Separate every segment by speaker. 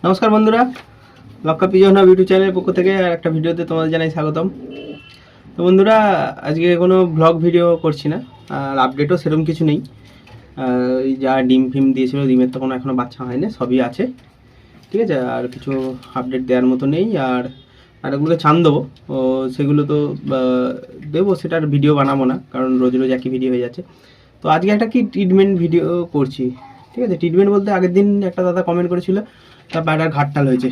Speaker 1: নমস্কার বন্ধুরা, লক্ষ্য পিজন ইউটিউব চ্যানেলের পক্ষ থেকে আর একটা ভিডিওতে তোমাদের জানাই স্বাগতম। তো বন্ধুরা, আজকে কোনো ব্লগ ভিডিও করছি না, আর আপডেটও সেরকম কিছু নেই। এই যা ডিম ফিম দিয়েছিল, ডিমের তো কোনো এখনও বাচ্চা হয়নি, সবই আছে, ঠিক আছে। আর কিছু আপডেট দেওয়ার মতো নেই। আর ওগুলোকে ছান দেবো, ও সেগুলো তো দেবো, সেটার ভিডিও বানাবো না, কারণ রোজ রোজ একই ভিডিও হয়ে যাচ্ছে। তো আজকে একটা কি ট্রিটমেন্ট ভিডিও করছি, ঠিক আছে। ট্রিটমেন্ট বলতে আগের দিন একটা দাদা কমেন্ট করেছিল তার পায়রার ঘাটটাল হয়েছে।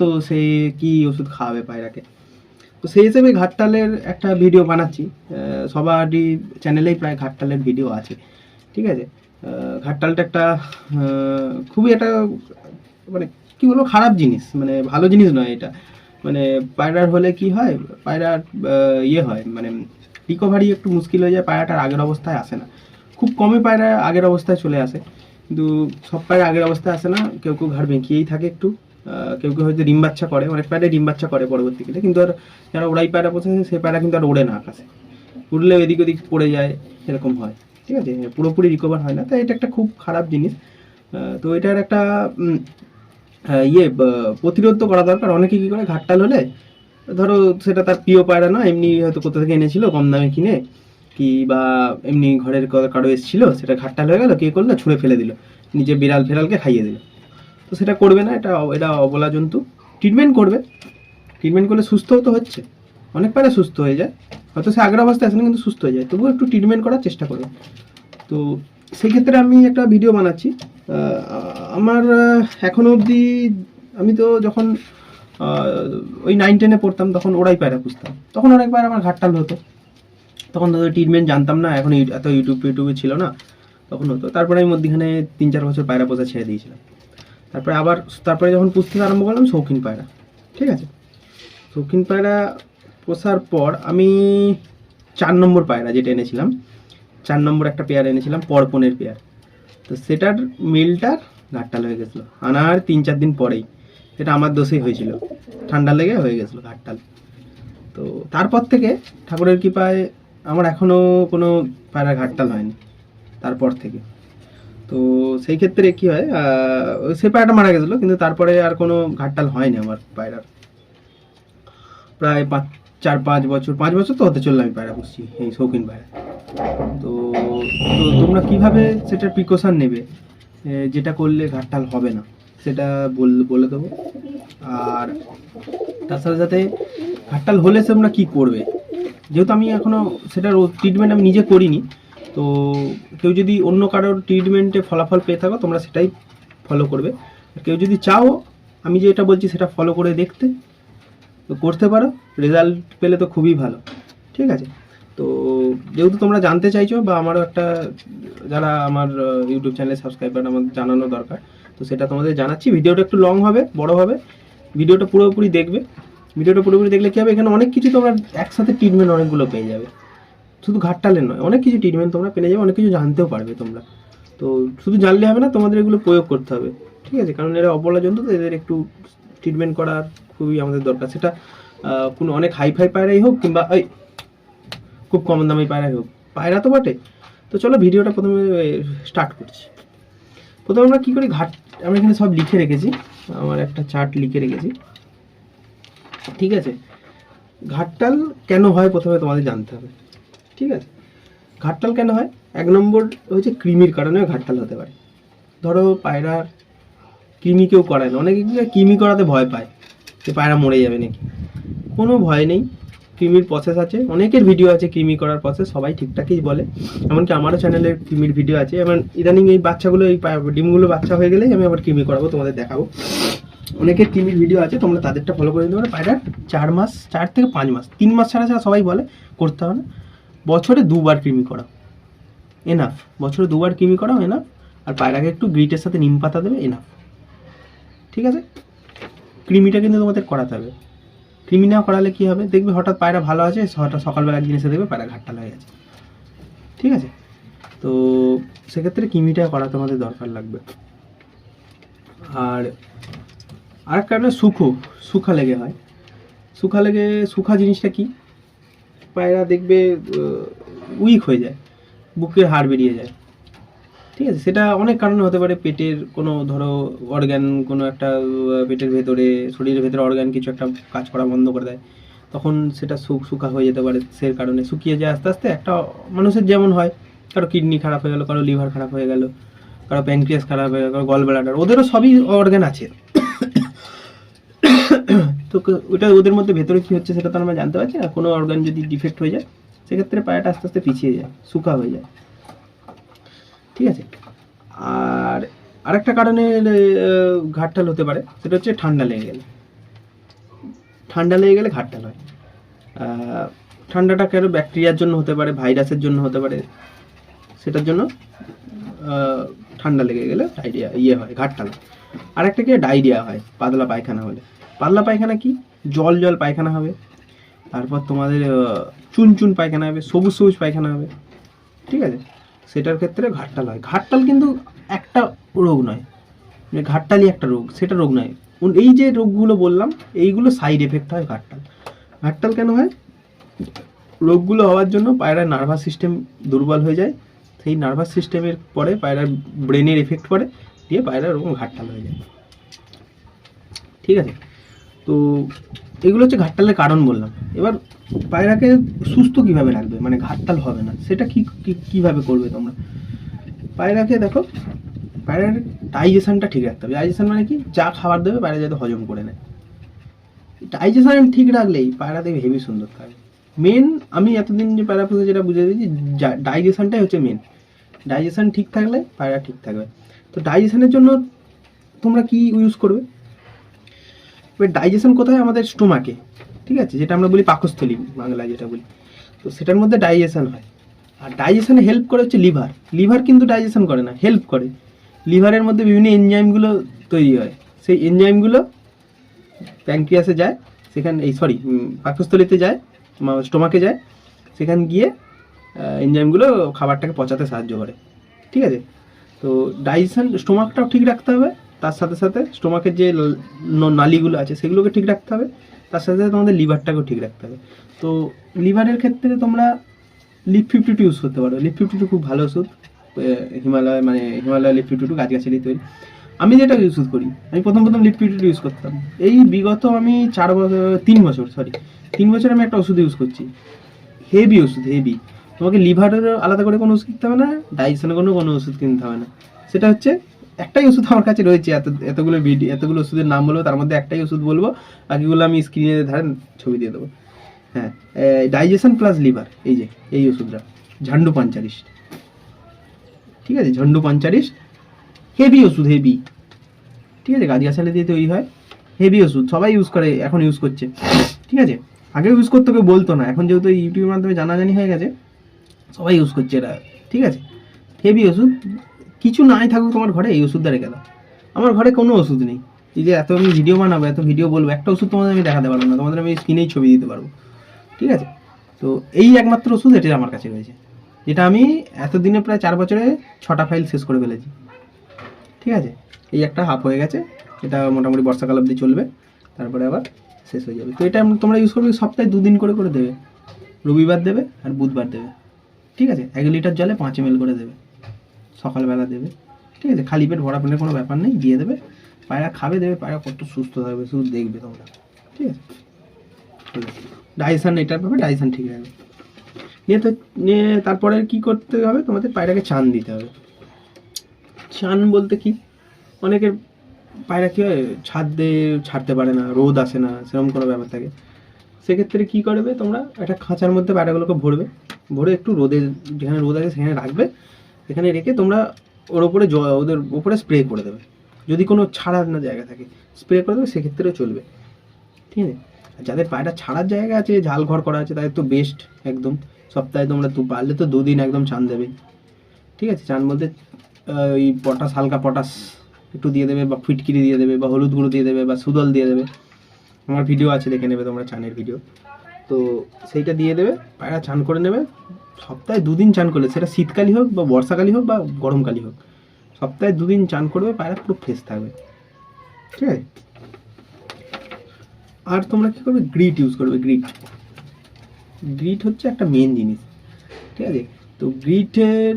Speaker 1: তো সে কি ওষুধ খাওয়াবে পায়রাকে, তো সেই হিসেবে ঘাটতালের একটা ভিডিও বানাচ্ছি। সবারই চ্যানেলেই প্রায় ঘাটতালের ভিডিও আছে, ঠিক আছে। ঘাটতালটা একটা খুবই একটা মানে কি বলবো, খারাপ জিনিস, মানে ভালো জিনিস নয় এটা। মানে পায়রার হলে কি হয়, পায়রার হয় মানে রিকভারি একটু মুশকিল হয়ে যায়, পায়রাটার আগের অবস্থায় আসে না। খুব কমই পায়রা আগের অবস্থায় চলে আসে, কিন্তু সব পায়রা আগের অবস্থায় আসে না। কেউ কেউ ঘাড় বেঁকিয়েই থাকে একটু, কেউ কেউ হয়তো ডিম বাচ্চা করে, অনেক পায়রা ডিম বাচ্চা করে পরবর্তীকালে, কিন্তু আর যারা ওড়াই পায়রা পোষে সেই পায়রা কিন্তু আর ওড়ে না আকাশে, উড়লেও এদিক ওদিক পড়ে যায়, এরকম হয়, ঠিক আছে। পুরোপুরি রিকভার হয় না, তাই এটা একটা খুব খারাপ জিনিস। তো এটার একটা প্রতিরোধ তো করা দরকার। অনেকে কী করে, ঘাটতাল হলে ধরো সেটা তার প্রিয় পায়রা না, এমনি হয়তো কোথা থেকে এনেছিল কম দামে কিনে, কি বা এমনি ঘরের কারো এসেছিল, সেটা ঘাটতাল হয়ে গেল, কে করলো, ছুঁড়ে ফেলে দিল, নিজে বিড়াল ফেরালকে খাইয়ে দিল। তো সেটা করবে না, এটা অবলা জন্তু। ট্রিটমেন্ট করবে, ট্রিটমেন্ট করলে সুস্থও তো হচ্ছে, অনেক পায়রা সুস্থ হয়ে যায়, হয়তো সে আগের অবস্থায় আসে না কিন্তু সুস্থ হয়ে যায়, তবুও একটু ট্রিটমেন্ট করার চেষ্টা করবে। তো সেই ক্ষেত্রে আমি একটা ভিডিও বানাচ্ছি। আমার এখনও অবধি, আমি তো যখন ওই 9-10-এ পড়তাম তখন ওরাই পায়রা পুষতাম, তখন অনেক পায়রা আমার ঘাটতাল হতো, তখন তো ট্রিটমেন্ট জানতাম না, এখন এত ইউটিউবে ছিল না, তখন হতো। তারপরে আমি মধ্যখানে 3-4 বছর পায়রা পোষা ছেড়ে দিয়েছিলাম। তারপরে যখন পুষতে আরম্ভ করলাম শৌখিন পায়রা, ঠিক আছে। শৌখিন পায়রা পোষার পর আমি 4 নম্বর পায়রা যেটা এনেছিলাম, 4 নম্বর একটা পেয়ার এনেছিলাম, পরপনের পেয়ার। তো সেটার মেলটার ঘাটতাল হয়ে গেছিলো আনার 3-4 দিন পরেই। এটা আমার দোষেই হয়েছিল, ঠান্ডা লেগে হয়ে গেছিলো ঘাটতাল। তো তারপর থেকে ঠাকুরের কৃপায় আমার এখনও কোনো পায়রা ঘাটতাল হয়নি তারপর থেকে। তো সেই ক্ষেত্রে কী হয়, সে পায়রাটা মারা গেছিলো, কিন্তু তারপরে আর কোনো ঘাটতাল হয়নি আমার পায়রার। প্রায় 4-5 বছর, 5 বছর তো হতে চললো আমি পায়রা পুষছি, এই শৌখিন পায়রা। তো তো তোমরা কীভাবে সেটার প্রিকশন নেবে, যেটা করলে ঘাটতাল হবে না, সেটা বলে দেবো। আর তার সাথে সাথে ঘাটতাল হলে তোমরা কী করবে, যেহেতু আমি এখনও সেটার ট্রিটমেন্ট আমি নিজে করিনি, তো কেউ যদি অন্য কারোর ট্রিটমেন্টে ফলাফল পেয়ে থাকো তোমরা সেটাই ফলো করবে। আর কেউ যদি চাও আমি যেটা বলছি সেটা ফলো করে দেখতে, তো করতে পারো, রেজাল্ট পেলে তো খুবই ভালো, ঠিক আছে। তো যেহেতু তোমরা জানতে চাইছো, বা আমারও একটা, যারা আমার ইউটিউব চ্যানেলে সাবস্ক্রাইবার আমার জানানো দরকার, তো সেটা তোমাদের জানাচ্ছি। ভিডিওটা একটু লং হবে, বড় হবে, ভিডিওটা পুরোপুরি দেখবে। ভিডিওটা পুরোপুরি দেখলে কী হবে, এখানে অনেক কিছু তোমরা একসাথে ট্রিটমেন্ট অনেকগুলো পেয়ে যাবে, শুধু ঘাটতালের নয়, অনেক কিছু ট্রিটমেন্ট তোমরা পেয়ে যাবে, অনেক কিছু জানতেও পারবে তোমরা। তো শুধু জানলে হবে না, তোমাদের এগুলো প্রয়োগ করতে হবে, ঠিক আছে। কারণ এরা অবলা জন্তু, তো এদের একটু ট্রিটমেন্ট করার খুবই আমাদের দরকার। সেটা কোনো অনেক হাইফাই পায়রাই হোক, কিংবা ওই খুব কম দামি পায়রাই হোক, পায়রা তো বটে। তো চলো ভিডিওটা প্রথমে স্টার্ট করছি। প্রথমে আমরা কী করি, আমি এখানে সব লিখে রেখেছি, আমার একটা চার্ট লিখে রেখেছি, ঠিক আছে। ঘাটতাল কেন হয় প্রথমে তোমাদের জানতে হবে, ঠিক আছে। ঘাটতাল কেন হয়, 1 নম্বর হচ্ছে কৃমির কারণে ঘাটতাল হতে পারে। ধরো পায়রার কৃমি কেউ করায় না, অনেকে কৃমি করাতে ভয় পায় যে পায়রা মরে যাবে নাকি, কোনো ভয় নেই। কৃমির প্রসেস আছে, অনেকের ভিডিও আছে কৃমি করার প্রসেস, সবাই ঠিকঠাকই বলে, এমনকি আমারও চ্যানেলে কৃমির ভিডিও আছে। এবার ইদানিং এই বাচ্চাগুলো, এই ডিমগুলো বাচ্চা হয়ে গেলেই আমি আবার কৃমি করাবো, তোমাদের দেখাবো। অনেকের কৃমির ভিডিও আছে, তোমরা তাদেরটা ফলো করে নিতে পারো। পায়রার 4 মাস, 4 থেকে 5 মাস, 3 মাস ছাড়া ছাড়া সবাই বলে করতে হবে না, বছরে 2 বার কৃমি করাও এনাফ, বছরে 2 বার কৃমি করাও এনাফ। আর পায়রাকে একটু গ্রিটের সাথে নিম পাতা দেবে, এনাফ, ঠিক আছে। কৃমিটা কিন্তু তোমাদের করাতে হবে। কৃমি না করালে কী হবে, দেখবে হঠাৎ পায়রা ভালো আছে, হঠাৎ সকালবেলা একদিন এসে দেখবে পায়রা ঘাটতাল হয়ে গেছে, ঠিক আছে। তো সেক্ষেত্রে কৃমিটা করা তোমাদের দরকার লাগবে। আর আরেক কারণে শুখা লেগে হয়। শুখা জিনিসটা কি, পায়রা দেখবে উইক হয়ে যায়, বুকের হাড় বেরিয়ে যায়, ঠিক আছে, সেটা অনেক কারণে হতে পারে। পেটের কোনো ধরো অর্গ্যান, কোনো একটা পেটের ভেতরে, শরীরের ভেতরে অর্গ্যান কিছু একটা কাজ করা বন্ধ করে দেয়, তখন সেটা শুকা হয়ে যেতে পারে। সে কারণে শুকিয়ে যায় আস্তে আস্তে। একটা মানুষের যেমন হয়, কারো কিডনি খারাপ হয়ে গেল, কারো লিভার খারাপ হয়ে গেল, কারো প্যানক্রিয়াস খারাপ হয়ে গেল, কারো গল ব্লাডার, ওদেরও সবই অর্গ্যান আছে। তো ওটা ওদের মধ্যে ভেতরে কী হচ্ছে সেটা তো আমরা জানতে পারছি না। কোনো অর্গান যদি ডিফেক্ট হয়ে যায়, সেক্ষেত্রে পায়রাটা আস্তে আস্তে পিছিয়ে যায়, শুকা হয়ে যায়। ঠিক আছে। আর আরেকটা কারণে ঘাটটাল হতে পারে, সেটা হচ্ছে ঠান্ডা লেগে গেলে। ঠান্ডা লেগে গেলে ঘাটটাল হয়। ঠান্ডাটা কেন ব্যাকটেরিয়ার জন্য হতে পারে, ভাইরাসের জন্য হতে পারে, সেটার জন্য ঠান্ডা লেগে গেলে ডায়রিয়া হয়, ঘাটটাল হয়। আরেকটা কি, ডায়রিয়া হয় পাতলা পায়খানা হলে। পাতলা পায়খানা কি, জল জল পায়খানা হবে, তারপর তোমাদের চুন পায়খানা হবে, সবুজ সবুজ পায়খানা হবে। ঠিক আছে, সেটার ক্ষেত্রে ঘাটটাল হয়। ঘাটটাল কিন্তু একটা রোগ নয়, ঘাটটালই একটা রোগ, সেটা রোগ নয়। এই যে রোগগুলো বললাম, এইগুলো সাইড এফেক্ট হয় ঘাটটাল। ঘাটটাল কেন হয়? রোগগুলো হওয়ার জন্য পায়রার নার্ভাস সিস্টেম দুর্বল হয়ে যায়, সেই নার্ভাস সিস্টেমের পরে পায়রার ব্রেনের এফেক্ট পড়ে, দিয়ে পায়রার ওরকম ঘাটটাল হয়ে যায়। ঠিক আছে, তো এগুলো হচ্ছে ঘাটটালের কারণ বললাম। এবার পায়রাকে সুস্থ কিভাবে রাখবে, মানে ঘাটটাল হবে না, সেটা কিভাবে করবে তোমরা? পায়রাকে দেখো, পায়রার ডাইজেশনটা ঠিক রাখতে হবে। ডাইজেশন মানে কি, যা খাবার দেবে পায়রা যাতে হজম করে নেয়। ডাইজেশন ঠিক রাখলেই পায়রা দেখবে হেভি সুন্দর থাকে। মেন, আমি এতদিন যে পায়রা পুষে যেটা বুঝে দিয়েছি, ডাইজেশনটাই হচ্ছে মেন। ডাইজেশন ঠিক থাকলে পায়রা ঠিক থাকবে। তো ডাইজেশনের জন্য তোমরা কি ইউজ করবে? এবার ডাইজেশন কোথায়? আমাদের স্টোমাকে। ঠিক আছে, যেটা আমরা বলি পাকস্থলী বাংলায় যেটা বলি, তো সেটার মধ্যে ডাইজেশন হয়। আর ডাইজেশনে হেল্প করে হচ্ছে লিভার। লিভার কিন্তু ডাইজেশন করে না, হেল্প করে। লিভারের মধ্যে বিভিন্ন এনজাইমগুলো তৈরি হয়, সেই এনজাইমগুলো প্যানক্রিয়াসে যায়, সেখানে পাকস্থলীতে যায়, স্টোমাকে যায়, সেখানে গিয়ে এনজাইমগুলো খাবারটাকে পচাতে সাহায্য করে। ঠিক আছে, তো ডাইজেশন, স্টোমাকটাও ঠিক রাখতে হবে, তার সাথে সাথে স্টোমাকের যে নালীগুলো আছে সেগুলোকে ঠিক রাখতে হবে, তার সাথে সাথে তোমাদের লিভারটাকেও ঠিক রাখতে হবে। তো লিভারের ক্ষেত্রে তোমরা লিপ 52 ইউজ করতে পারো। লিপ 52 খুব ভালো ওষুধ, হিমালয় লিপ 52 গাছগাছালি তৈরি। আমি যেটা ইউজ করি, আমি প্রথম লিপ 52 ইউজ করতাম। এই বিগত আমি 3 বছর আমি একটা ওষুধ ইউজ করছি, হেভি ওষুধ, হেভি। তোমাকে লিভারের আলাদা করে কোনো ওষুধ কিনতে হবে না, ডাইজেশনের কোনো ওষুধ কিনতে হবে না। সেটা হচ্ছে একটাই ওষুধ আমার কাছে রয়েছে, এতগুলো ওষুধের নাম বলবো, তার মধ্যে একটাই ওষুধ বলবো, বাকিগুলো আমি স্ক্রিনে ধারেন ছবি দিয়ে দেবো। হ্যাঁ, ডাইজেশন প্লাস লিভার, এই ওষুধটা ঝান্ডু 45। ঠিক আছে, ঝান্ডু 45 হেভি ওষুধ, হেভি। ঠিক আছে, গাছগাছালি দিয়ে তৈরি হয়, হেভি ওষুধ, সবাই ইউজ করে, এখন ইউজ করছে। ঠিক আছে, আগে ইউজ করতে কেউ বলতো না, এখন যেহেতু ইউটিউবের মাধ্যমে জানাজানি হয়ে গেছে, সবাই ইউজ করছে এটা। ঠিক আছে, হেভি ওষুধ। কিছু নাই থাকুক তোমার ঘরে, এই ওষুধটা রেখে দাও। আমার ঘরে কোনো ওষুধ নেই, এই যে এত আমি ভিডিও বানাবো, এত ভিডিও বলবো, একটা ওষুধ তোমাদের আমি দেখাতে পারবো না, তোমাদের আমি স্ক্রিনেই ছবি দিতে পারবো। ঠিক আছে, তো এই একমাত্র ওষুধ এটাই আমার কাছে রয়েছে, যেটা আমি এতদিনে প্রায় 4 বছরে 6টা ফাইল শেষ করে ফেলেছি। ঠিক আছে, এই একটা হাফ হয়ে গেছে, এটা মোটামুটি বর্ষাকাল অবধি চলবে, তারপরে আবার শেষ হয়ে যাবে। তো এটা তোমরা ইউজ করবে, সপ্তাহে 2 দিন করে দেবে, রবিবার দেবে আর বুধবার দেবে। ঠিক আছে, 1 লিটার জলে 5 ml করে দেবে, সকালবেলা দেবে। ঠিক আছে, খালি পেট ভরা পেটের কোনো ব্যাপার নেই, দিয়ে দেবে, পায়রা খাবে, দেবে, পায়রা কত সুস্থ থাকবে শুধু দেখবে তোমরা। ঠিক আছে, ডাইজেশন, এটার ব্যাপারে ডাইজেশন ঠিক রাখবে। নিয়ে তারপরে কি করতে হবে, তোমাদের পায়রাকে চান দিতে হবে। চান বলতে কি, অনেকের পায়রা কী হয়, ছাড়তে পারে না, রোদ আসে না, সেরকম কোনো ব্যাপার থাকে। সেক্ষেত্রে কী করবে, তোমরা একটা খাঁচার মধ্যে পায়রাগুলোকে ভরে একটু রোদে, যেখানে রোদ আছে সেখানে রাখবে। এখানে রেখে তোমরা ওদের ওপরে স্প্রে করে দেবে। যদি কোনো ছাড়ার না জায়গা থাকে, স্প্রে করে দেবে, সেক্ষেত্রেও চলবে। ঠিক আছে, আর যাদের পায়রা ছাড়ার জায়গা আছে, ঝাল ঘর করা আছে, তাদের তো বেস্ট একদম। সপ্তাহে তোমরা পারলে তো 2 দিন একদম চান দেবে। ঠিক আছে, চান বলতে ওই হালকা পটাশ একটু দিয়ে দেবে, বা ফিটকিরি দিয়ে দেবে, বা হলুদ গুঁড়ো দিয়ে দেবে, বা সুদল দিয়ে দেবে। আমার ভিডিও আছে, দেখে নেবে তোমরা চানের ভিডিও, তো সেইটা দিয়ে দেবে, পায়রা চান করে নেবে। সপ্তাহে 2 দিন চান করলে, সেটা শীতকালই হোক বা বর্ষাকালই হোক বা গরমকালই হোক, সপ্তাহে 2 দিন চান করবে, পায়রা পুরো ফ্রেশ থাকবে। ঠিক আছে, আর তোমরা কী করবে, গ্রিট ইউজ করবে। গ্রিট হচ্ছে একটা মেন জিনিস। ঠিক আছে, তো গ্রিটের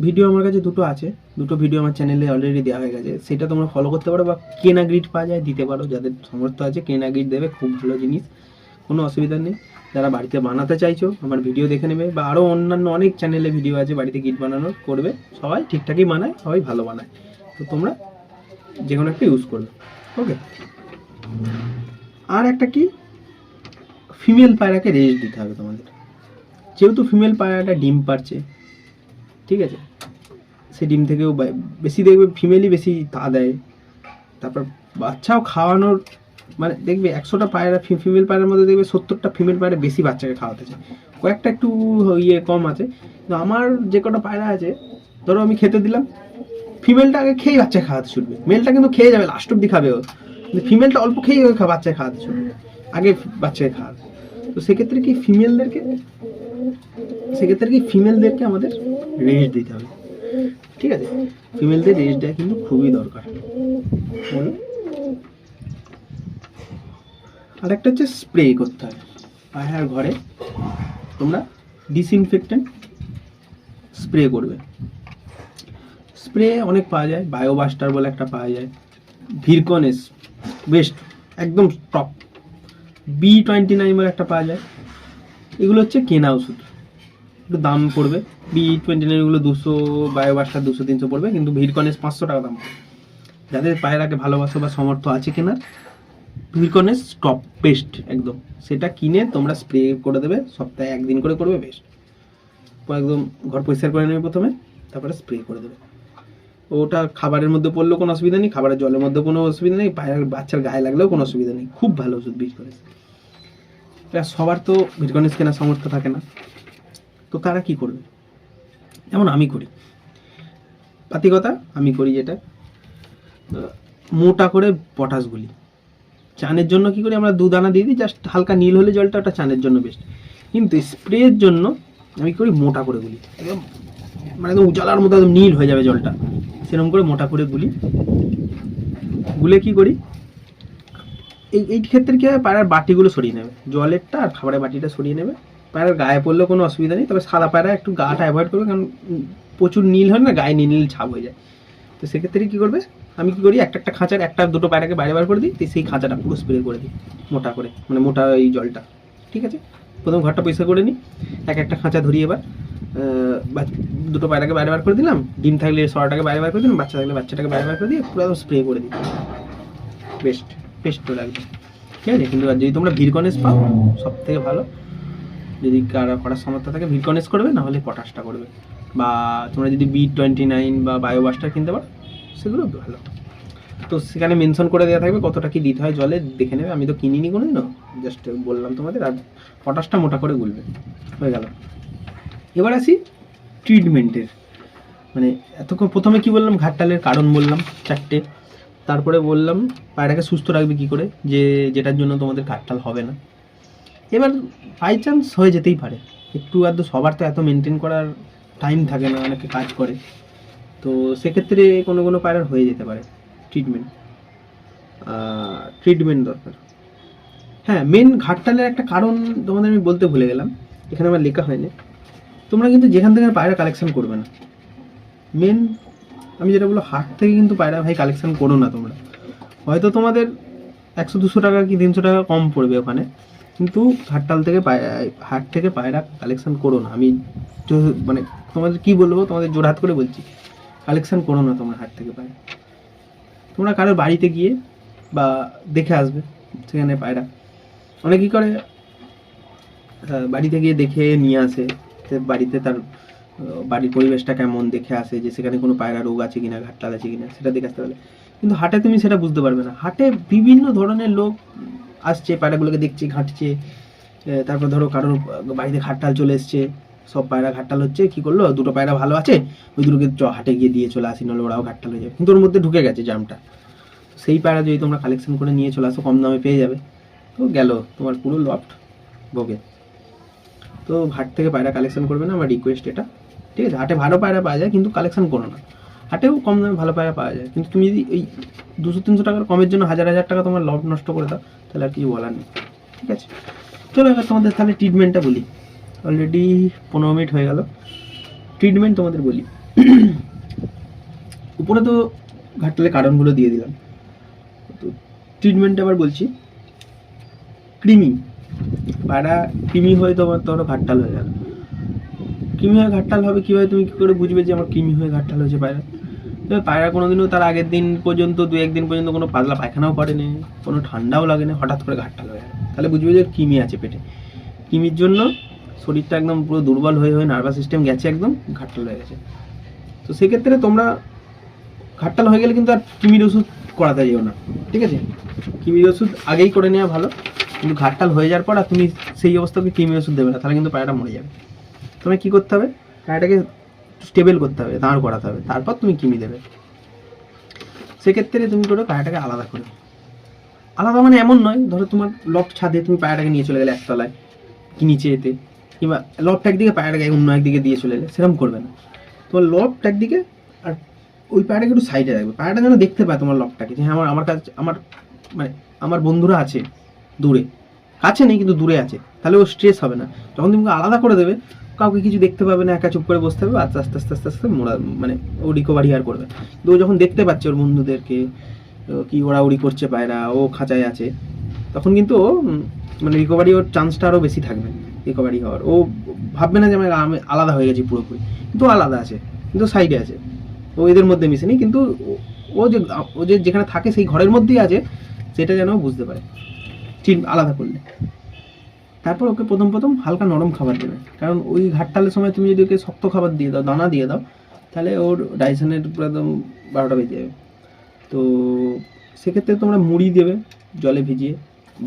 Speaker 1: ভিডিও আমার কাছে 2টো আছে, দুটো ভিডিও আমার চ্যানেলে অলরেডি দেওয়া হয়ে গেছে, সেটা তোমরা ফলো করতে পারো, বা কেনা গ্রিড পাওয়া যায় দিতে পারো, যাদের সামর্থ্য আছে কেনা গ্রিড দেবে, খুব ভালো জিনিস, কোনো অসুবিধা নেই। যারা বাড়িতে বানাতে চাইছো আমার ভিডিও দেখে নেবে, বা আরও অন্যান্য অনেক চ্যানেলে ভিডিও আছে বাড়িতে গিট বানানোর, করবে, সবাই ঠিকঠাকই বানায়, সবাই ভালো বানায়, তো তোমরা যে কোনো একটা ইউজ করবে। ওকে, আর একটা কি, ফিমেল পায়রাকে রেস্ট দিতে হবে তোমাদের, যেহেতু ফিমেল পায়রাটা ডিম পারছে, ঠিক আছে, সে ডিম থেকেও বেশি দেখবে ফিমেলই বেশি তা দেয়, তারপর বাচ্চাও খাওয়ানোর, মানে দেখবে 100টা পায়রা ফিমেল পায়রার মধ্যে দেখবে 70টা ফিমেল পায়রা বেশি বাচ্চাকে খাওয়াতে চায়, কয়েকটা একটু ইয়ে কম আছে। তো আমার যে কটা পায়রা আছে, ধরো আমি খেতে দিলাম, ফিমেলটা আগে খেয়ে বাচ্চা খাওয়াতে ছুটবে, মেলটা কিন্তু খেয়ে যাবে, লাস্ট অব্দি খাবে ও, কিন্তু ফিমেলটা অল্প খেয়ে বাচ্চাকে খাওয়াতে ছুটবে, আগে বাচ্চাকে খাওয়াবে। তো সেক্ষেত্রে কি ফিমেলদেরকে আমাদের রেস্ট দিতে হবে, ঠিক আছে, ফিমেলদের রেস্ট দেওয়া কিন্তু খুবই দরকার। আর একটা হচ্ছে স্প্রে করতে হবে পায়রার ঘরে, তোমরা ডিসইনফেক্টেন্ট স্প্রে করবে। স্প্রে অনেক পাওয়া যায়, বায়োবাস্টার বলে একটা পাওয়া যায়, ভিরকনেস বেস্ট একদম টপ, B29 বলে একটা পাওয়া যায়, এগুলো হচ্ছে কেনা ওষুধ, একটু দাম পড়বে, B29 এগুলো 200, বায়োবাস্টার 200-300 পড়বে, কিন্তু ভিরকনেস 500 টাকা দাম। যাদের পায়রাকে ভালোবাসো বা সামর্থ্য আছে কেনার, ভিরকনেস টপ বেস্ট একদম, সেটা কিনে তোমরা স্প্রে করে দেবে, সপ্তাহে 1 দিন করে করবে, বেস্ট একদম ঘর পরিষ্কার করে নেবে প্রথমে, তারপরে স্প্রে করে দেবে। ওটা খাবারের মধ্যে পড়লেও কোনো অসুবিধা নেই, খাবারের জলের মধ্যে কোনো অসুবিধা নেই, পায়রার বাচ্চার গায়ে লাগলেও কোনো অসুবিধা নেই, খুব ভালো ওষুধ ভিরকনেস। সবার তো ভিরকনেস কেনার সামর্থ্য থাকে না, তো তারা কি করবে, যেমন আমি করি, পাতি কথা আমি করি যেটা, মোটা করে পটাশ গুলি চানের জন্য, কি করি আমরা 2 দানা দিয়ে দিই, জাস্ট হালকা নীল হলে জলটা, ওটা চানের জন্য বেস্ট। কিন্তু স্প্রের জন্য আমি করি মোটা করে গুলি, একদম মানে একদম উজালার মতো একদম নীল হয়ে যাবে জলটা, সেরকম করে মোটা করে গুলে কি করি, এই ক্ষেত্রে কি হবে, পায়রার বাটিগুলো সরিয়ে নেবে, জলেরটা আর খাবারের বাটিটা সরিয়ে নেবে, পায়রার গায়ে পড়লেও কোনো অসুবিধা নেই, তবে সাদা পায়রা একটু গাটা অ্যাভয়েড করবে, কারণ প্রচুর নীল হয় না, গায়ে নীল ছাপ হয়ে যায়। তো সেক্ষেত্রে কী করবে, আমি কি করি, একটা খাঁচার 1-2টো পায়রাকে বাইরে বার করে দিই, তো সেই খাঁচাটা পুরো স্প্রে করে দিই মোটা করে, মানে মোটা এই জলটা, ঠিক আছে, প্রথম ঘরটা পরিষ্কার করে নিই, একটা খাঁচা ধরিয়ে এবার 2টো পায়রাকে বাইরে বার করে দিলাম, ডিম থাকলে সরাটাকে বাইরে বার করে দিলাম, বাচ্চা থাকলে বাচ্চাটাকে বাইরে বার করে দিয়ে পুরো একদম স্প্রে করে দিই, বেস্ট তো লাগবে, ঠিক আছে। কিন্তু যদি তোমরা ভিরকনেস পাও সব থেকে ভালো, যদি করার সামর্থ্য থাকে ভিরকনেস করবে, না হলে পটাশটা করবে, বা তোমরা যদি B29 বা বায়োবাস্টার কিনতে পারো সেগুলো ভালো। তো সেখানে মেনশন করে দেওয়া থাকবে কতটা কি দিতে হয় জলে, দেখে নেবে, আমি তো কিনিনি কোনোদিনও, জাস্ট বললাম তোমাদের। আর পটাশটা মোটা করে গুলবে, হয়ে গেল। এবার আসি ট্রিটমেন্টের, মানে এতক্ষণ প্রথমে কি বললাম, ঘাটতালের কারণ বললাম 4টে, তারপরে বললাম পায়রাকে সুস্থ রাখবে কি করে, যেটার জন্য তোমাদের ঘাটতাল হবে না। এবার বাই চান্স হয়ে যেতেই পারে, একটু আধটু, সবার তো এত মেনটেন করার টাইম থাকে না, অনেকে কাজ করে, তো সেক্ষেত্রে কোনো পায়রার হয়ে যেতে পারে ট্রিটমেন্ট দরকার। হ্যাঁ, মেন ঘাটতালের একটা কারণ তোমাদের আমি বলতে ভুলে গেলাম, এখানে আমার লেখা হয়নি, তোমরা কিন্তু যেখান থেকে পায়রা কালেকশন করবে না, মেন আমি যেটা বলবো, হাট থেকে কিন্তু পায়রা ভাই কালেকশন করো না তোমরা, হয়তো তোমাদের 100-200 টাকা কি 300 টাকা কম পড়বে ওখানে, কিন্তু হাট থেকে পায়রা কালেকশন করো না। আমি মানে তোমাদের কি বলবো, তোমাদের জোরহাত করে বলছি, কালেকশন করো না তোমরা হাট থেকে পায়রা, তোমরা কারোর বাড়িতে গিয়ে বা দেখে আসবে, সেখানে পায়রা অনেক কী করে, বাড়িতে গিয়ে দেখে নিয়ে আসে, বাড়িতে তার বাড়ির পরিবেশটা কেমন দেখে আসে, যে সেখানে কোনো পায়রা রোগ আছে কিনা, ঘাটতাল আছে কিনা, সেটা দেখে আসতে পারলে। কিন্তু হাটে তুমি সেটা বুঝতে পারবে না, হাটে বিভিন্ন ধরনের লোক আসছে, পায়রাগুলোকে দেখছে, ঘাঁটছে, তারপর ধরো কারোর বাড়িতে ঘাটতাল চলে এসছে, সব পায়রা ঘাটতাল হচ্ছে, কী করলো, 2টো পায়রা ভালো আছে, ওই দুটোকে হাটে গিয়ে দিয়ে চলে আসি, নাহলে ওরাও ঘাটতাল হয়ে যাবে, কিন্তু ওর মধ্যে ঢুকে গেছে জামটা। সেই পায়রা যদি তোমরা কালেকশন করে নিয়ে চলে আসো, কম দামে পেয়ে যাবে, তো গেল তোমার পুরো লফট ভোগে। তো হাট থেকে পায়রা কালেকশন করবে না, আমার রিকোয়েস্ট এটা, ঠিক আছে। হাটে ভালো পায়রা পাওয়া যায়, কিন্তু কালেকশন করো না, হাটেও কম দামে ভালো পায়রা পাওয়া যায়, কিন্তু তুমি যদি এই 200-300 টাকার কমের জন্য 1000 টাকা তোমার লফট নষ্ট করে দাও, তাহলে আর কিছু বলার নেই, ঠিক আছে। চলো এবার তোমাদের তাহলে ট্রিটমেন্টটা বলি, অলরেডি 15 মিনিট হয়ে গেল, ট্রিটমেন্ট তোমাদের বলি। উপরে তো ঘাটতালে কারণগুলো দিয়ে দিলাম। তো ট্রিটমেন্ট আবার বলছি, কৃমি, পায়রা কৃমি হয়ে তোমার ধরো ঘাটতাল হয়ে গেল। কৃমি হয়ে ঘাটতাল হবে কীভাবে, তুমি কী করে বুঝবে যে আমার কৃমি হয়ে ঘাটতাল হয়েছে পায়রা? তবে পায়রা কোনোদিনও তার আগের দিন পর্যন্ত 2-1 দিন পর্যন্ত কোনো পাতলা পায়খানাও করেনি, কোনো ঠান্ডাও লাগে না, হঠাৎ করে ঘাটতাল হয়ে গেল, তাহলে বুঝবে যে কৃমি আছে পেটে। কৃমির জন্য শরীরটা একদম পুরো দুর্বল হয়ে নার্ভাস সিস্টেম গেছে, একদম ঘাটতাল হয়ে গেছে। তো সেক্ষেত্রে তোমরা ঘাটতাল হয়ে গেলে কিন্তু আর কৃমির ওষুধ করাতে যেও না, ঠিক আছে? কৃমির ওষুধ আগেই করে নেওয়া ভালো, কিন্তু ঘাটতাল হয়ে যাওয়ার পর আর তুমি সেই অবস্থাকে কৃমির ওষুধ দেবে না, তাহলে কিন্তু পায়রাটা মরে যাবে। তোমায় কী করতে হবে, পায়রাটাকে স্টেবল করতে হবে, দাঁড় করাতে হবে, তারপর তুমি কৃমি দেবে। সেক্ষেত্রে তুমি করো পায়রাটাকে আলাদা করে। আলাদা মানে এমন নয়, ধরো তোমার লফট ছাদে তুমি পায়রাটাকে নিয়ে চলে গেলে একতলায় কি নিচে এতে, কিংবা লফট একদিকে পায়রাটাকে অন্য একদিকে দিয়ে চলে গেলে, সেরকম করবে না। তোমার লফট একদিকে আর ওই পায়রাটাকে একটু সাইডে রাখবে, পায়রাটা যেন দেখতে পায় তোমার লফটটাকে, যে হ্যাঁ আমার কাছে আমার বন্ধুরা আছে দূরে, কাছে নেই কিন্তু দূরে আছে, তাহলে ও স্ট্রেস হবে না। যখন তুমি আলাদা করে দেবে, কাউকে কিছু দেখতে পাবে না, একা চুপ করে বসতে হবে, আস্তে আস্তে আস্তে আস্তে আস্তে মোড়া মানে ও রিকভারি আর করবে। তো ও যখন দেখতে পাচ্ছে ওর বন্ধুদেরকে কি ওড়াউড়ি করছে পায়রা, ও খাঁচায় আছে, তখন কিন্তু ও মানে রিকভারি, ওর চান্সটা আরও বেশি থাকবে রিকভারি হওয়ার। ও ভাববে না যে আমি আলাদা হয়ে গেছি পুরোপুরি, কিন্তু আলাদা আছে, কিন্তু সাইডে আছে, ও এদের মধ্যে মিশে নেই, কিন্তু ও যে যেখানে থাকে সেই ঘরের মধ্যেই আছে, সেটা যেন বুঝতে পারে ঠিক আলাদা করলে। তারপর ওকে প্রথম হালকা নরম খাবার দেবে, কারণ ওই ঘাটতালের সময় তুমি যদি ওকে শক্ত খাবার দিয়ে দাও, দানা দিয়ে দাও, তাহলে ওর ডাইজেশনের একদম 12টা বেজে যাবে। তো সেক্ষেত্রে তোমরা মুড়ি দেবে জলে ভিজিয়ে,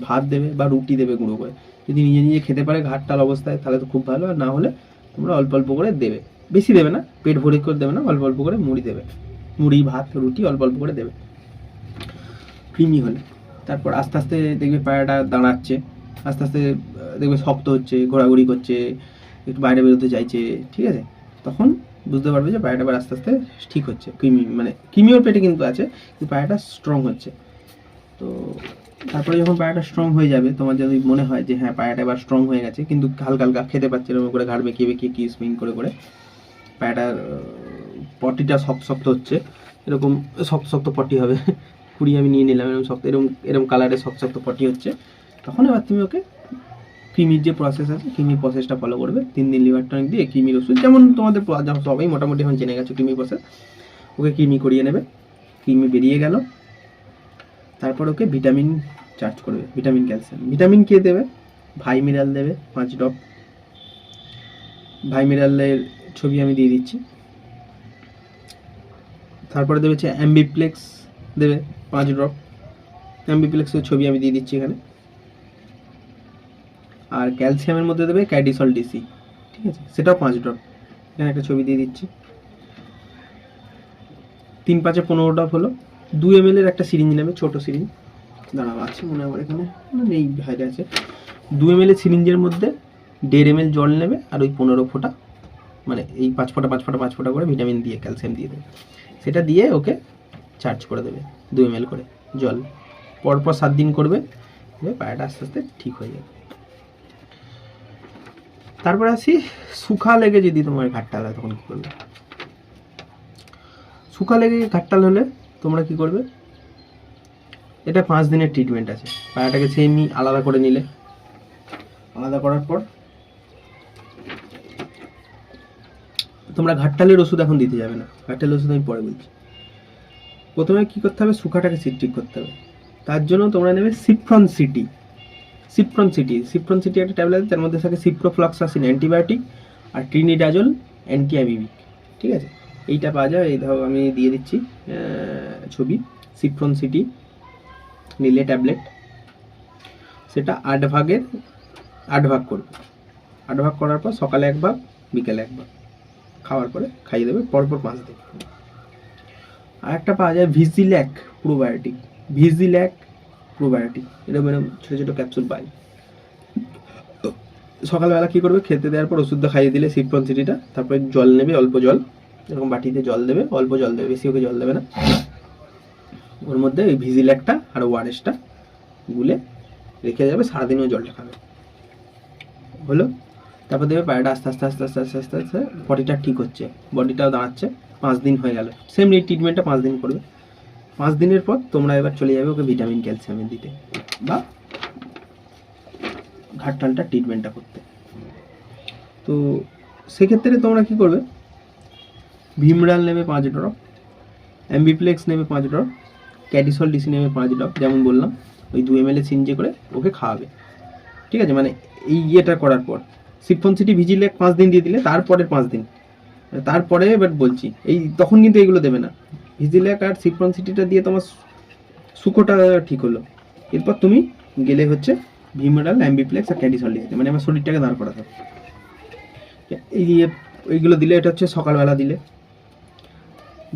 Speaker 1: ভাত দেবে বা রুটি দেবে গুঁড়ো করে। যদি নিজে নিজে খেতে পারে ঘাটতাল অবস্থায় তাহলে তো খুব ভালো, আর না হলে তোমরা অল্প অল্প করে দেবে, বেশি দেবে না, পেট ভরে করে দেবে না, অল্প অল্প করে মুড়ি দেবে, মুড়ি ভাত রুটি অল্প অল্প করে দেবে কৃমি হলে। তারপর আস্তে আস্তে দেখবে পায়রাটা দাঁড়াচ্ছে, আস্তে আস্তে দেখবে শক্ত হচ্ছে, ঘোরাঘুরি করছে, একটু বাইরে বেরোতে চাইছে, ঠিক আছে? তখন বুঝতে পারবে যে পায়রাটা আস্তে আস্তে ঠিক হচ্ছে, কৃমি ওর পেটে কিন্তু আছে, কিন্তু পায়রাটা স্ট্রং হচ্ছে। তো তারপরে যখন পায়রাটা স্ট্রং হয়ে যাবে, তোমার যদি মনে হয় যে হ্যাঁ পায়রাটা এবার স্ট্রং হয়ে গেছে, কিন্তু হালকা হালকা খেতে পাচ্ছে, এরকম করে ঘাড় বেঁকিয়ে বেঁকিয়ে কি স্পিন করে করে পায়রাটার পটিটা শক্ত শক্ত হচ্ছে, এরকম শক্ত শক্ত পটি হবে, কুড়ি আমি নিয়ে নিলাম, এরকম শক্ত এরকম কালারের শক্ত শক্ত পটি হচ্ছে, তখন এবার তুমি ওকে কৃমির যে প্রসেস আছে, কৃমির প্রসেসটা ফলো করবে। 3 দিন লিভার টনিক দিয়ে কৃমির ওষুধ, যেমন তোমাদের সবাই মোটামুটি এখন জেনে গেছো কৃমি প্রসেস, ওকে কৃমি করিয়ে নেবে। কৃমি বেরিয়ে গেল, তারপর ওকে ভিটামিন চার্জ করবে, ভিটামিন ক্যালসিয়াম। ভিটামিন কে দেবে? ভাইমিরাল দেবে 5 ড্রপ, ভাইমিরালের ছবি আমি দিয়ে দিচ্ছি। তারপরে দেবে হচ্ছে অ্যাম্বিপ্লেক্স দেবে 5 ড্রপ, অ্যাম্বিপ্লেক্সের ছবি আমি দিয়ে দিচ্ছি এখানে। আর ক্যালসিয়ামের মধ্যে দেবে ক্যাডিসল ডিসি, ঠিক আছে, সেটাও 5 ড্রপ, এখানে একটা ছবি দিয়ে দিচ্ছি। 3-5 15 ড্রপ হলো। 2 ml এর একটা সিরিঞ্জ নেবে, ছোট সিরিঞ্জ, দাঁড়াও আছে মনে হয় এখানে, এই বাইরে আছে। 2 ml এর সিরিঞ্জের মধ্যে 1.5 ml জল নেবে, আর ওই 15 ফোঁটা, মানে এই 5 ফোঁটা করে ভিটামিন দিয়ে ক্যালসিয়াম দিয়ে দেবে, সেটা দিয়ে ওকে চার্জ করে দেবে 2 ml করে জল, পরপর 7 দিন করবে, পায়রাটা আস্তে আস্তে ঠিক হয়ে যাবে। তারপর আসি শুকা লেগে যদি তোমার ঘাটতাল হয় তখন কী করবে? শুকা লেগে ঘাটতাল হলে তোমরা কি করবে? এটা 5 দিনের ট্রিটমেন্ট আছে। পায়রাটাকে সেমনি আলাদা করে নিলে, আলাদা করার পর তোমরা ঘাটতালের ওষুধ এখন দিতে যাবে না, ঘাটতালের ওষুধ আমি পরে বলছি। প্রথমে কি করতে হবে? শুকাটাকে ঠিক করতে হবে। তার জন্য তোমরা নেবে সিপ্রন সিটি। সিপ্রন সিটি একটা ট্যাবলেট, তার মধ্যে থাকে সিপ্রোফ্লক্সাসিন অ্যান্টিবায়োটিক আর ট্রিনিডাজল অ্যান্টি অ্যামিবিক, ঠিক আছে? এইটা পাওয়া যায়, এই ধরো আমি দিয়ে দিচ্ছি ছবি। সিপ্রন সিটি নিলে ট্যাবলেট, সেটা 8 ভাগ করবে। 8 ভাগ করার পর সকালে 1 ভাগ, বিকেলে 1 ভাগ, খাওয়ার পরে খাইয়ে দেবে পরপর 5 দিন। আর একটা পাওয়া যায় ভিজিল্যাক প্রোবায়োটিক, এরকম ছোটো ছোটো ক্যাপসুল পাই। সকালবেলা কী করবে? খেতে দেওয়ার পর ওষুধটা খাইয়ে দিলে সিপ্রন সিটিটা, তারপরে জল নেবে, অল্প জল, এরকম বাটিতে জল দেবে, অল্প জল দেবে, বেশি ওকে জল দেবে না। ওর মধ্যে ওই ভিজিল্যাকটা আর ওআরএসটা গুলে রেখে যাবে, সারাদিন ওই জলটা খাবে, হলো। তারপর দেবে পায়রাটা আস্তে আস্তে পটিটা ঠিক হচ্ছে, বডিটাও দাঁড়াচ্ছে, 5 দিন হয়ে গেল, সেম এই ট্রিটমেন্টটা 5 দিন করবে। 5 দিনের পর তোমরা এবার চলে যাবে ওকে ভিটামিন ক্যালসিয়ামের দিতে বা ঘাটটালটা ট্রিটমেন্টটা করতে। তো সেক্ষেত্রে তোমরা কি করবে, ভিমরাল নেবে 5 ড্রপ, অ্যাম্বিপ্লেক্স নেবে 5 ড্রপ, ক্যাডিসল ডিসি নেবে 5 ড্রপ, যেমন বললাম ওই 2 ml সিনজে করে ওকে খাওয়াবে। ঠিক আছে, মানে এই ইয়েটা করার পর সিফনসিটি ভিজিলেক 5 দিন দিয়ে দিলে তারপরের 5 দিন, তারপরে এবার বলছি এই তখন কিন্তু এগুলো দেবে না। ভিজিলেক আর সিফনসিটিটা দিয়ে তোমার সুকোটা ঠিক হলো, এরপর তুমি গেলে হচ্ছে ভিমরাল, অ্যাম্বিপ্লেক্স আর ক্যাডিসল ডিসি, মানে আমার শরীরটাকে দাঁড় করাতে হবে। এই এইগুলো দিলে, এটা হচ্ছে সকালবেলা দিলে।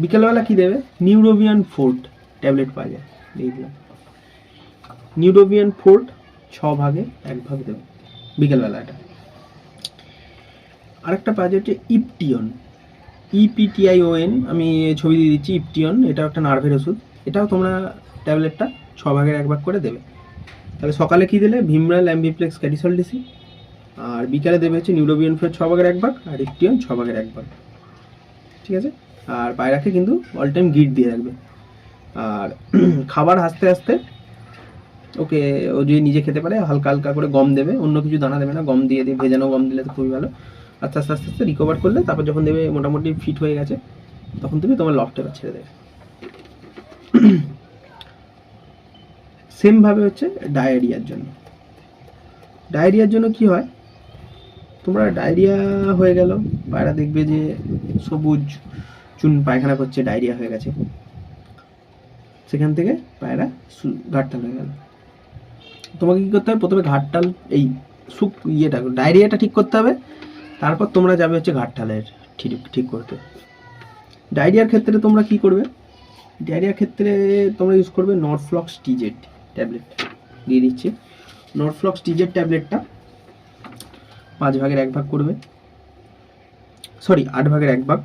Speaker 1: বিকেলবেলা কি দেবে, নিউরোবিয়ান ফোর্ট ট্যাবলেট পাওয়া যায়, দিয়ে দিলাম। নিউরোবিয়ান ফোর্ট 6 ভাগে 1 ভাগ দেবে বিকেলবেলা। এটা আরেকটা পাওয়া যায় হচ্ছে ইপটিয়ন, EPTION, আমি ছবি দিয়ে দিচ্ছি। ইপটিয়ন এটা একটা নার্ভের ওষুধ, এটাও তোমরা ট্যাবলেটটা 6 ভাগের 1 ভাগ করে দেবে। তাহলে সকালে কি দিলে, ভিমরাল, অ্যাম্বিপ্লেক্স, ক্যাডিসল ডিসি, আর বিকালে দেবে হচ্ছে নিউরোবিয়ান ফোর্ট 6 ভাগের 1 ভাগ আর ইপটিয়ন 6 ভাগের 1 ভাগ। ঠিক আছে, আর পায়রাকে কিন্তু অল টাইম গিট দিয়ে রাখবে। আর খাবার আস্তে আস্তে ওকে, ও যদি নিজে খেতে পারে হালকা হালকা করে গম দেবে, অন্য কিছু দানা দেবে না, গম দিয়ে ভেজানো গম দিলে তো খুবই ভালো। আস্তে আস্তে আস্তে আস্তে রিকভার করলে তারপর যখন দেবে মোটামুটি ফিট হয়ে গেছে, তখন তুমি তোমার লফটে ছেড়ে দেবে। সেমভাবে হচ্ছে ডায়রিয়ার জন্য। ডায়রিয়ার জন্য কি হয়, তোমরা ডায়রিয়া হয়ে গেল, পায়রা দেখবে যে সবুজ চুন পায়খানা করছে, ডায়রিয়া হয়ে গেছে, সেখান থেকে পায়রা ঘাটতাল হয়ে গেল। তোমাকে কী করতে হবে, প্রথমে ঘাটতাল এই ডায়রিয়াটা ঠিক করতে হবে, তারপর তোমরা যাবে হচ্ছে ঘাটতালের ঠিক করতে। ডায়রিয়ার ক্ষেত্রে তোমরা কি করবে, ডায়রিয়ার ক্ষেত্রে তোমরা ইউজ করবে নরফ্লক্স টিজেড ট্যাবলেট, দিয়ে দিচ্ছি। নরফ্লক্স টিজেড ট্যাবলেটটা 5 ভাগের 1 ভাগ করবে, 8 ভাগের 1 ভাগ,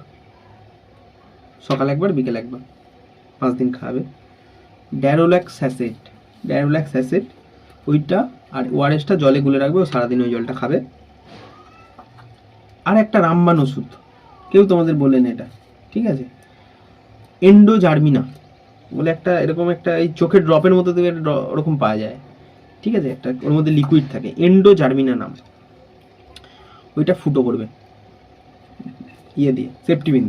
Speaker 1: সকাল একবার বিকেল একবার, 5 দিন খাওয়াবে। ড্যারোল্যাক্স অ্যাসিড ওইটা আর ওআরএসটা জলে গুলে রাখবে, ও সারাদিন ওই জলটা খাবে। আর একটা রামবান ওষুধ, কেউ তোমাদের বললেন এটা, ঠিক আছে, এন্ডোজার্মিনা বলে একটা, এরকম একটা এই চোখের ড্রপের মতো থেকে ওরকম পাওয়া যায়, ঠিক আছে, একটা ওর মধ্যে লিকুইড থাকে, এন্ডোজার্মিনা নাম। ওইটা ফুটো করবে দিয়ে সেফটিবিন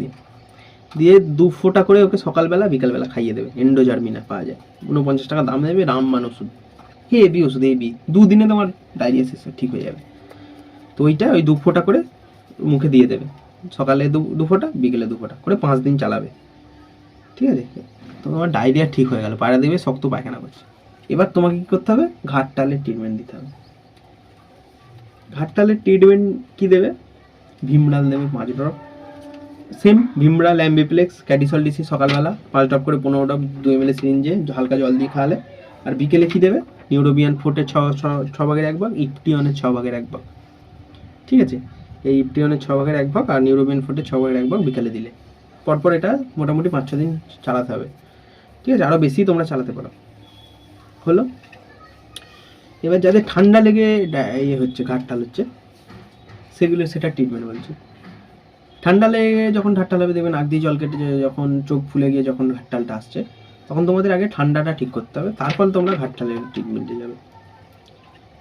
Speaker 1: দিয়ে 2 ফোঁটা করে ওকে সকালবেলা বিকালবেলা খাইয়ে দেবে। এন্ডোজার্মিনা পাওয়া যায়, 49 টাকা দাম দেবে, রামবান ওষুধ, হেভি ওষুধ, হেভি। 2 দিনে তোমার ডায়রিয়া ঠিক হয়ে যাবে। তো ওইটা ওই 2 ফোঁটা করে মুখে দিয়ে দেবে, সকালে 2 ফোঁটা, বিকেলে 2 ফোঁটা করে 5 দিন চালাবে। ঠিক আছে, তো তোমার ডায়রিয়া ঠিক হয়ে গেল, পায়রা দেবে শক্ত পায়খানা করছে। এবার তোমাকে কী করতে হবে, ঘাটতালের ট্রিটমেন্ট দিতে হবে। ঘাটতালের ট্রিটমেন্ট কী দেবে, ভিমরাল দেবে 5 ড্রপ, সেম ভিমরাল, অ্যাম্বিপ্লেক্স, ক্যাডিসল ডিসি সকালবেলা 5 ড্রপ করে 15 ড্রপ 2 ml সিরিঞ্জে হালকা জল দিয়ে খাওয়ালে। আর বিকেলে কী দেবে, নিউরোবিয়ান ফোর্টের 6 ভাগের 1 ভাগ, ইপটিয়নের 6 ভাগের 1 ভাগ। ঠিক আছে, এই ইপটিয়নের 6 ভাগের 1 ভাগ আর নিউরোবিয়ান ফোর্টের 6 ভাগের 1 ভাগ বিকেলে দিলে। পরপর এটা মোটামুটি 5-6 দিন চালাতে হবে। ঠিক আছে, আরও বেশি তোমরা চালাতে পারো। হলো, এবার যাদের ঠান্ডা লেগে হচ্ছে ঘাটতাল হচ্ছে, সেটা ট্রিটমেন্ট বলছে। ঠান্ডা লেগে যখন ঘাটতাল হবে, দেখবেন নাক দিয়ে জল কেটে যখন চোখ ফুলে গিয়ে যখন ঘাটতালটা আসছে, তখন তোমাদের আগে ঠান্ডাটা ঠিক করতে হবে, তারপর তোমরা ঘাটতালের ট্রিটমেন্টে যাবে।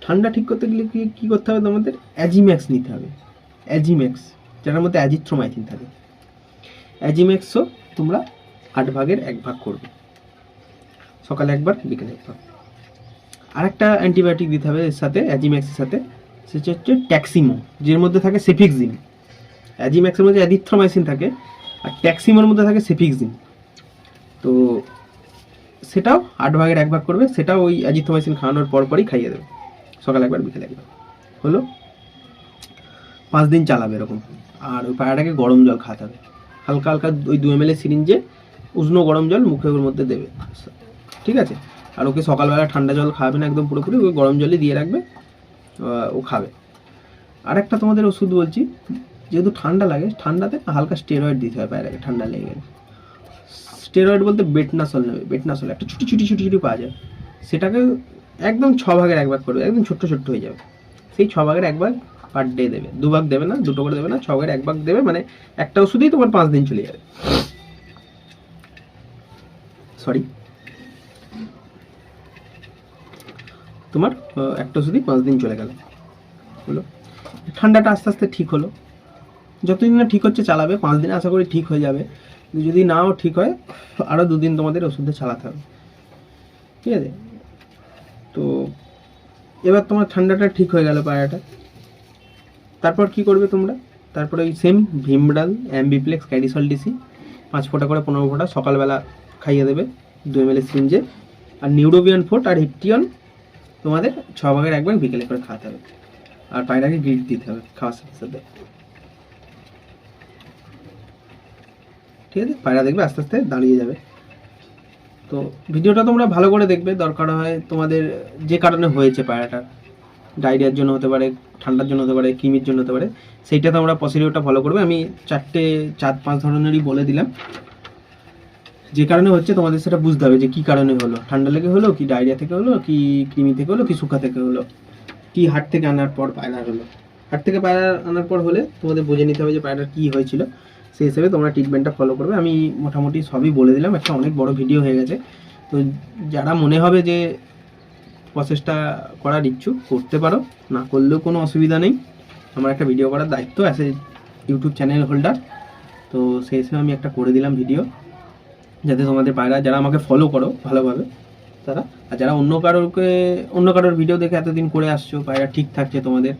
Speaker 1: ঠান্ডা ঠিক করতে গেলে কী করতে হবে, তোমাদের অ্যাজিম্যাক্স নিতে হবে। অ্যাজিম্যাক্স, যার মধ্যে অ্যাজিথ্রোমাইসিন থাকে। অ্যাজিম্যাক্সও তোমরা 8 ভাগের 1 ভাগ করবে, সকালে একবার বিকেলে একবার। আর একটা অ্যান্টিবায়োটিক দিতে হবে এর সাথে, অ্যাজিম্যাক্সের সাথে, সেটা হচ্ছে ট্যাক্সিমো, যের মধ্যে থাকে সেফিক্সিন। অ্যাজিম্যাক্সের মধ্যে অ্যাজিথ্রোমাইসিন থাকে, আর ট্যাক্সিমোর মধ্যে থাকে সেফিক্সিন। তো সেটাও 8 ভাগের 1 ভাগ করবে, সেটাও ওই অ্যাজিথ্রোমাইসিন খাওয়ানোর পরপরই খাইয়ে দেবে, সকালে একবার বিকেলে একবার। হলো, 5 দিন চালাবে এরকম। আর ওই পায়রাটাকে গরম জল খাওয়াতে হবে, হালকা হালকা ওই 2 ml সিরিঞ্জে উষ্ণ গরম জল মুখের মধ্যে দেবে। ঠিক আছে, আর ওকে সকালবেলা ঠান্ডা জল খাওয়াবে না একদম পুরোপুরি, ওই গরম জলই দিয়ে রাখবে, ও খাবে। আর একটা তোমাদের ওষুধ বলছি, যেহেতু ঠান্ডা লাগে, ঠান্ডাতে হালকা স্টেরয়েড দিতে হয় পায়রাকে, ঠান্ডা লেগে গেলে। স্টেরয়েড বলতে বেটনাসল নেবে, বেটনাসল একটা ছুটি পাওয়া যায়, সেটাকে একদম 6 ভাগের 1 ভাগ করবে, একদম ছোট্ট হয়ে যাবে। সেই 6 ভাগের 1 ভাগ পার ডে দেবে, 2 ভাগ দেবে না, 2টো করে দেবে না, 6 ভাগের 1 ভাগ দেবে, মানে একটা ওষুধেই তোমার 5 দিন চলে যাবে। সরি, তোমার একটা ওষুধই 5 দিন চলে গেল। হলো, ঠান্ডাটা আস্তে আস্তে ঠিক হলো, যতদিন না ঠিক হচ্ছে চালাবে, 5 দিনে আশা করি ঠিক হয়ে যাবে। যদি নাও ঠিক হয় আরও 2 দিন তোমাদের ওষুধে চালাতে হবে, ঠিক আছে? তো এবার তোমার ঠান্ডাটা ঠিক হয়ে গেল পায়রাটা, তারপর কি করবে তোমরা? তারপরে ওই সেম ভিমডাল, অ্যাম্বিপ্লেক্স, ক্যাডিসল ডিসি 5 ফোঁটা করে 15 ফোঁটা সকালবেলা খাইয়ে দেবে 2 ml সিরিঞ্জে। আর নিউরোবিয়ান ফোর্ট আর হিপটিয়ন তোমাদের 6 ভাগের 1 ভাগ বিকেলে করে খাওয়াতে হবে। আর পায়রাকে গ্রিড দিতে হবে খাওয়ার সাথে সাথে, ঠিক আছে? পায়রা দেখবে আস্তে আস্তে দাঁড়িয়ে যাবে। তো ভিডিওটা তোমরা ভালো করে দেখবে, দরকার হয় তোমাদের যে কারণে হয়েছে পায়রাটা, ডায়রিয়ার জন্য হতে পারে, ঠান্ডার জন্য হতে পারে, কৃমির জন্য হতে পারে, সেইটা তোমরা প্রসিডিওরটা ফলো করবে। আমি 4-5 ধরনেরই বলে দিলাম, যে কারণে হচ্ছে তোমাদের সেটা বুঝতে হবে যে কী কারণে হলো, ঠান্ডা লেগে হলো, কি ডায়রিয়া থেকে হলো, কি কৃমি থেকে হলো, কি শুকা থেকে হলো, কি হাট থেকে আনার পর পায়রা হলো। হাট থেকে পায়রা আনার পর হলে তোমাদের বুঝে নিতে হবে যে পায়রার কী হয়েছিল, সেই হিসেবে তোমরা ট্রিটমেন্টটা ফলো করবে। আমি মোটামুটি সবই বলে দিলাম, একটা অনেক বড় ভিডিও হয়ে গেছে। তো যারা মনে হবে যে প্রসেসটা করার ইচ্ছুক, করতে পারো, না করলেও কোনো অসুবিধা নেই। আমার একটা ভিডিও করার দায়িত্ব as a YouTube channel holder, তো সেই হিসেবে আমি একটা করে দিলাম ভিডিও, যাতে তোমাদের পায়রা যারা আমাকে ফলো করো ভালোভাবে তারা, আর যারা অন্য কারোর ভিডিও দেখে এতদিন করে আসছো, পায়রা ঠিক থাকছে, তোমাদের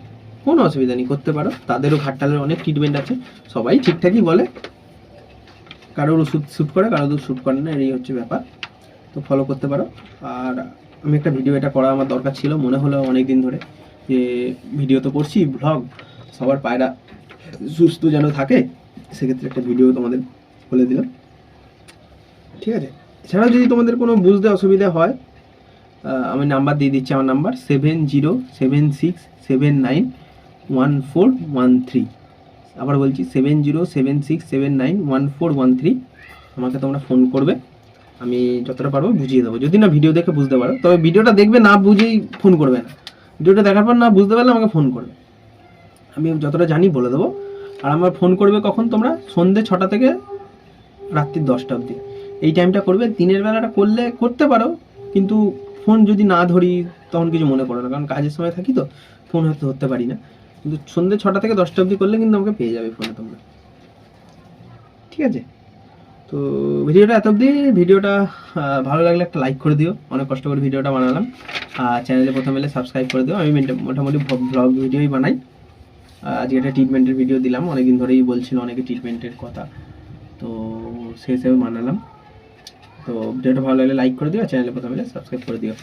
Speaker 1: কোনো অসুবিধা নেই, করতে পারো। তাদেরও ঘাটতালের অনেক ট্রিটমেন্ট আছে, সবাই ঠিকঠাকই বলে, কারোর ওষুধ শ্যুট করে, কারোর ওষুধ শ্যুট করে না, এই হচ্ছে ব্যাপার। তো ফলো করতে পারো। আর আমি একটা ভিডিও এটা করা আমার দরকার ছিল, মনে হলো অনেক দিন ধরে যে ভিডিও তো করছি, ব্লগ, সবার পায়রা সুস্থ যেন থাকে, সেক্ষেত্রে একটা ভিডিও তোমাদের বলে দিলাম, ঠিক আছে? এছাড়াও যদি তোমাদের কোনো বুঝতে অসুবিধা হয়, আমি নাম্বার দিয়ে দিচ্ছি, আমার নাম্বার 7076791413। আবার বলছি 7076791413। আমাকে তোমরা ফোন করবে, আমি যতটা পারবো বুঝিয়ে দেবো, যদি না ভিডিও দেখে বুঝতে পারো। তবে ভিডিওটা দেখবে, না বুঝেই ফোন করবে না, ভিডিওটা দেখার পর না বুঝতে পারলে আমাকে ফোন করবে, আমি যতটা জানি বলে দেবো। আর আমার ফোন করবে কখন? তোমরা সন্ধ্যে 6টা থেকে রাত্রি 10টা অবধি, এই টাইমটা করবে। দিনের বেলাটা করতে পারো, কিন্তু ফোন যদি না ধরি তখন কিছু মনে করো না, কারণ কাজের সময় থাকি তো ফোন হয়তো ধরতে পারি না। কিন্তু সন্ধ্যে 6টা থেকে 10টা অবধি করলে কিন্তু আমাকে পেয়ে যাবে ফোনে তোমরা, ঠিক আছে? তো ভিডিওটা এত অবধি। ভিডিওটা ভালো লাগলে একটা লাইক করে দিও, অনেক কষ্ট করে ভিডিওটা বানালাম। আর চ্যানেলে প্রথম এলে সাবস্ক্রাইব করে দিও। আমি মোটামুটি ব্লগ ভিডিওই বানাই। আজকে একটা ট্রিটমেন্টের ভিডিও দিলাম, অনেকদিন ধরেই বলছিল অনেকে ট্রিটমেন্টের কথা, তো সেই হিসেবে বানালাম। তো ভিডিওটা ভালো লাগলে লাইক করে দিও, চ্যানেলে প্রথম এলে সাবস্ক্রাইব করে দিও।